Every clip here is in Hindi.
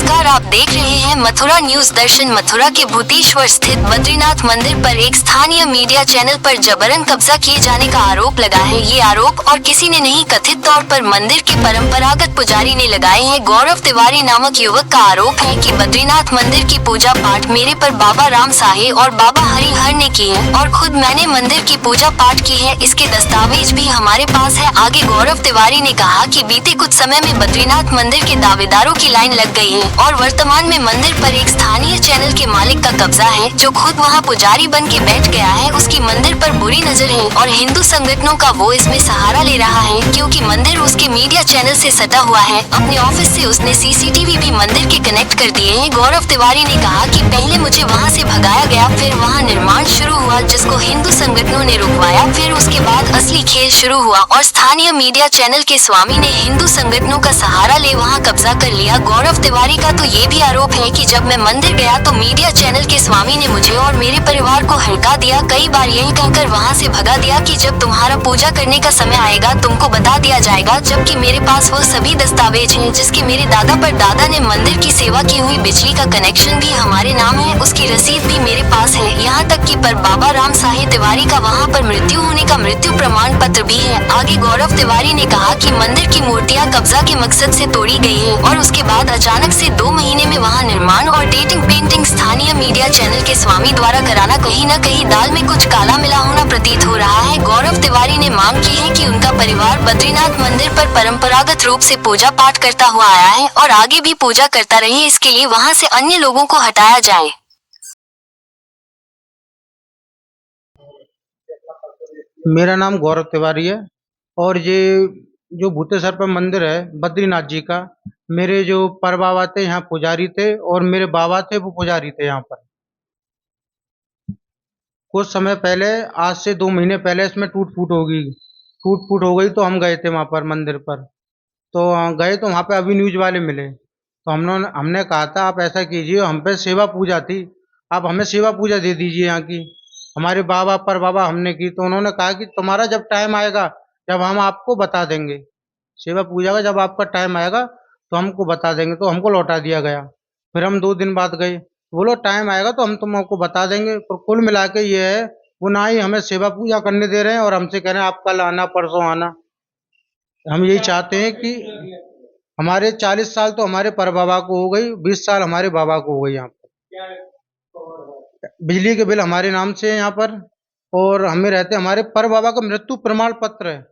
नमस्कार, आप देख रहे हैं मथुरा न्यूज दर्शन। मथुरा के भूतेश्वर स्थित बद्रीनाथ मंदिर पर एक स्थानीय मीडिया चैनल पर जबरन कब्जा किए जाने का आरोप लगा है। ये आरोप और किसी ने नहीं, कथित तौर पर मंदिर के परंपरागत पुजारी ने लगाए हैं। गौरव तिवारी नामक युवक का आरोप है कि बद्रीनाथ मंदिर की पूजा पाठ मेरे पर बाबा राम साहे और बाबा हरिहर ने की है और खुद मैंने मंदिर की पूजा पाठ की है। इसके दस्तावेज भी हमारे पास है। आगे गौरव तिवारी ने कहा कि बीते कुछ समय में बद्रीनाथ मंदिर के दावेदारों की लाइन लग गई है और वर्तमान में मंदिर पर एक स्थानीय चैनल के मालिक का कब्जा है, जो खुद वहां पुजारी बन के बैठ गया है। उसकी मंदिर पर बुरी नजर है और हिंदू संगठनों का वो इसमें सहारा ले रहा है, क्योंकि मंदिर उसके मीडिया चैनल से सटा हुआ है। अपने ऑफिस से उसने सीसीटीवी भी मंदिर के कनेक्ट कर दिए हैं। गौरव तिवारी ने कहा कि पहले मुझे वहां से भगाया गया, फिर वहां निर्माण शुरू हुआ जिसको हिंदू संगठनों ने रुकवाया, फिर उसके बाद असली खेल शुरू हुआ और स्थानीय मीडिया चैनल के स्वामी ने हिंदू संगठनों का सहारा ले वहां कब्जा कर लिया। गौरव तिवारी का तो ये भी आरोप है कि जब मैं मंदिर गया तो मीडिया चैनल के स्वामी ने मुझे और मेरे परिवार को हड़का दिया। कई बार यही कहकर वहां से भगा दिया कि जब तुम्हारा पूजा करने का समय आएगा तुमको बता दिया जाएगा, जबकि मेरे पास वो सभी दस्तावेज हैं जिसके मेरे दादा परदादा ने मंदिर की सेवा की हुई। बिजली का कनेक्शन भी हमारे नाम है, उसकी रसीद भी मेरे पास है। यहाँ तक कि पर बाबा राम साहे तिवारी का वहाँ पर मृत्यु होने का मृत्यु प्रमाण पत्र भी है। आगे गौरव तिवारी ने कहा कि मंदिर की मूर्तियाँ कब्जा के मकसद से तोड़ी गई है और उसके बाद अचानक से 2 महीने में वहाँ निर्माण और डेटिंग पेंटिंग स्थानीय मीडिया चैनल के स्वामी द्वारा कराना कहीं न कहीं दाल में कुछ काला मिला होना प्रतीत हो रहा है। गौरव तिवारी ने मांग की है कि उनका परिवार बद्रीनाथ मंदिर पर परंपरागत रूप से पूजा पाठ करता हुआ आया है और आगे भी पूजा करता रहे, इसके लिए वहाँ से अन्य लोगों को हटाया जाए। मेरा नाम गौरव तिवारी है और ये जो भूतेश्वर पर मंदिर है बद्रीनाथ जी का, मेरे जो परबाबा थे यहाँ पुजारी थे और मेरे बाबा थे वो पुजारी थे यहाँ पर। कुछ समय पहले, आज से 2 महीने पहले इसमें टूट फूट हो गई तो हम गए थे वहाँ पर मंदिर पर। तो गए तो वहाँ पे अभी न्यूज वाले मिले तो हमने कहा था आप ऐसा कीजिए, हम पे सेवा पूजा थी, आप हमें सेवा पूजा दे दीजिए यहाँ की। हमारे बाबा पर बाबा हमने की तो उन्होंने कहा कि तुम्हारा जब टाइम आएगा जब हम आपको बता देंगे, सेवा पूजा का जब आपका टाइम आएगा तो हमको बता देंगे। तो हमको लौटा दिया गया। फिर हम 2 दिन बाद गए, बोलो टाइम आएगा तो हम तुमको बता देंगे। पर कुल मिला के ये है, वो ना ही हमें सेवा पूजा करने दे रहे हैं और हमसे कह रहे हैं आप कल आना परसों आना। हम यही चाहते हैं कि हमारे 40 साल तो हमारे परबाबा को हो गई, 20 साल हमारे बाबा को हो गई। यहाँ पर बिजली के बिल हमारे नाम से है यहाँ पर और हमें रहते हमारे परबाबा का मृत्यु प्रमाण पत्र है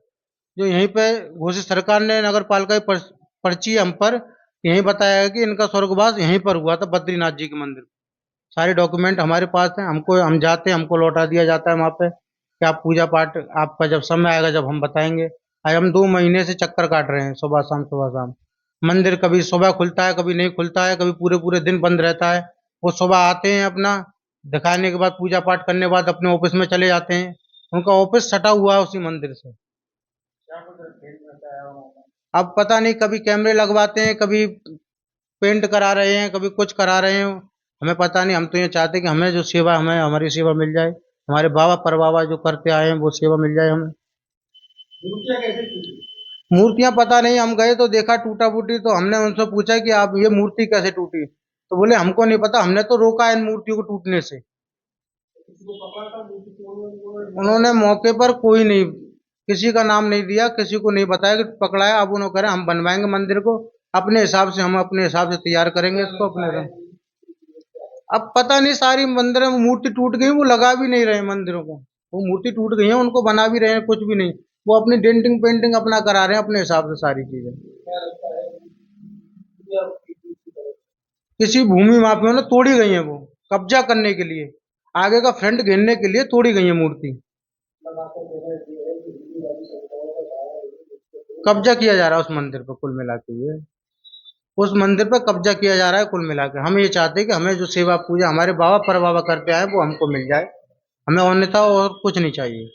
जो यहीं पे घोषित सरकार ने नगर पालिका की पर्ची हम पर यही बताया है कि इनका स्वर्गवास यहीं पर हुआ था बद्रीनाथ जी के मंदिर। सारे डॉक्यूमेंट हमारे पास हैं। हम जाते हैं, हमको लौटा दिया जाता है वहाँ पे कि आप पूजा पाठ आपका जब समय आएगा जब हम बताएंगे। आज हम 2 महीने से चक्कर काट रहे हैं, सुबह शाम। मंदिर कभी सुबह खुलता है, कभी नहीं खुलता है, कभी पूरे पूरे दिन बंद रहता है। वो सुबह आते हैं, अपना दिखाने के बाद पूजा पाठ करने के बाद अपने ऑफिस में चले जाते हैं। उनका ऑफिस सटा हुआ है उसी मंदिर से। अब पता नहीं, कभी कैमरे लगवाते हैं, कभी पेंट करा रहे हैं, कभी कुछ करा रहे हैं, हमें पता नहीं। हम तो ये चाहते हैं कि हमें जो सेवा, हमें हमारी सेवा मिल जाए, हमारे बाबा परबाबा जो करते आए हैं वो सेवा मिल जाए हमें। मूर्तियां पता नहीं, हम गए तो देखा टूटा फूटी, तो हमने उनसे पूछा कि आप ये मूर्ति कैसे टूटी, तो बोले हमको नहीं पता, हमने तो रोका है इन मूर्तियों को टूटने से। उन्होंने मौके पर कोई नहीं, किसी का नाम नहीं दिया, किसी को नहीं बताया कि पकड़ा है। अब उन्होंने कह रहे हम बनवाएंगे मंदिर को अपने हिसाब से, हम अपने हिसाब से तैयार करेंगे इसको अपने। अब पता नहीं, सारी मंदिर में मूर्ति टूट गई, वो लगा भी नहीं रहे मंदिरों को। वो मूर्ति टूट गई है, उनको बना भी रहे हैं, कुछ भी नहीं। वो अपनी डेंटिंग पेंटिंग अपना करा रहे हैं अपने हिसाब से सारी चीजें। किसी भूमि माफिया ने तोड़ी गई है, वो कब्जा करने के लिए, आगे का फ्रंट घेरने के लिए तोड़ी गई है मूर्ति। कब्जा किया जा रहा है उस मंदिर पर, कुल मिला के ये उस मंदिर पर कब्जा किया जा रहा है कुल मिला के। हम ये चाहते हैं कि हमें जो सेवा पूजा हमारे बाबा परबाबा करते आए वो हमको मिल जाए, हमें अन्यथा और कुछ नहीं चाहिए।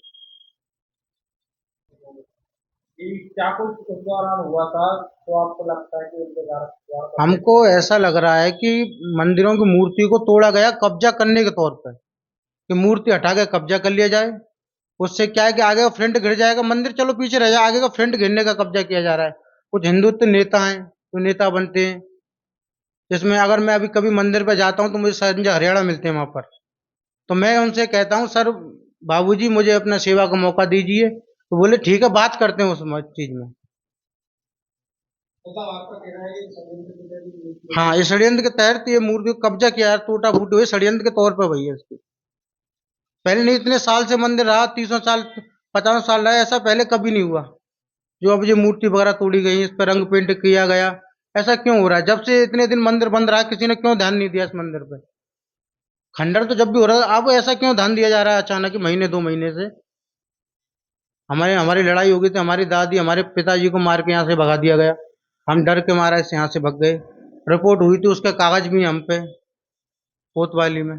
क्या कुछ उस दौरान हुआ था तो आपको लगता है कि उनके द्वारा हमको ऐसा लग रहा है कि मंदिरों की मूर्ति को तोड़ा गया कब्जा करने के तौर पर, कि मूर्ति हटा के कब्जा कर लिया जाए। उससे क्या है कि आगे का फ्रंट घिर जाएगा, मंदिर चलो पीछे रह जाए, आगे का फ्रंट घेरने का कब्जा किया जा रहा है। कुछ हिंदुत्व नेता हैं, जो नेता बनते हैं, जिसमें अगर मैं अभी कभी मंदिर पे जाता हूँ तो मुझे संजय हरियाणा मिलते हैं वहां पर। तो मैं उनसे कहता हूँ सर बाबूजी मुझे अपना सेवा का मौका दीजिए, तो बोले ठीक है बात करते हैं उस चीज में। मतलब आपका कहना है कि षड्यंत्र के तहत ये मूर्ति हाँ, ये षड्यंत्र के तहत ये मूर्ति को कब्जा किया है, टूटा फूटा हुए षड्यंत्र के तौर पर भैया इसकी। पहले नहीं, इतने साल से मंदिर रहा, 30 साल 50 साल रहा, ऐसा पहले कभी नहीं हुआ। जो अब ये मूर्ति वगैरह तोड़ी गई, इस पर रंग पेंट किया गया, ऐसा क्यों हो रहा है? जब से इतने दिन मंदिर बंद रहा, किसी ने क्यों ध्यान नहीं दिया इस मंदिर पे? खंडर तो जब भी हो रहा है, अब ऐसा क्यों ध्यान दिया जा रहा है अचानक ही महीने 2 महीने से? हमारे हमारी लड़ाई हो गई थी, हमारी दादी हमारे पिताजी को मार के यहाँ से भगा दिया गया, हम डर के मारे से यहाँ से भग गए। रिपोर्ट हुई थी, उसके कागज भी हैं हम पे, कोतवाली में।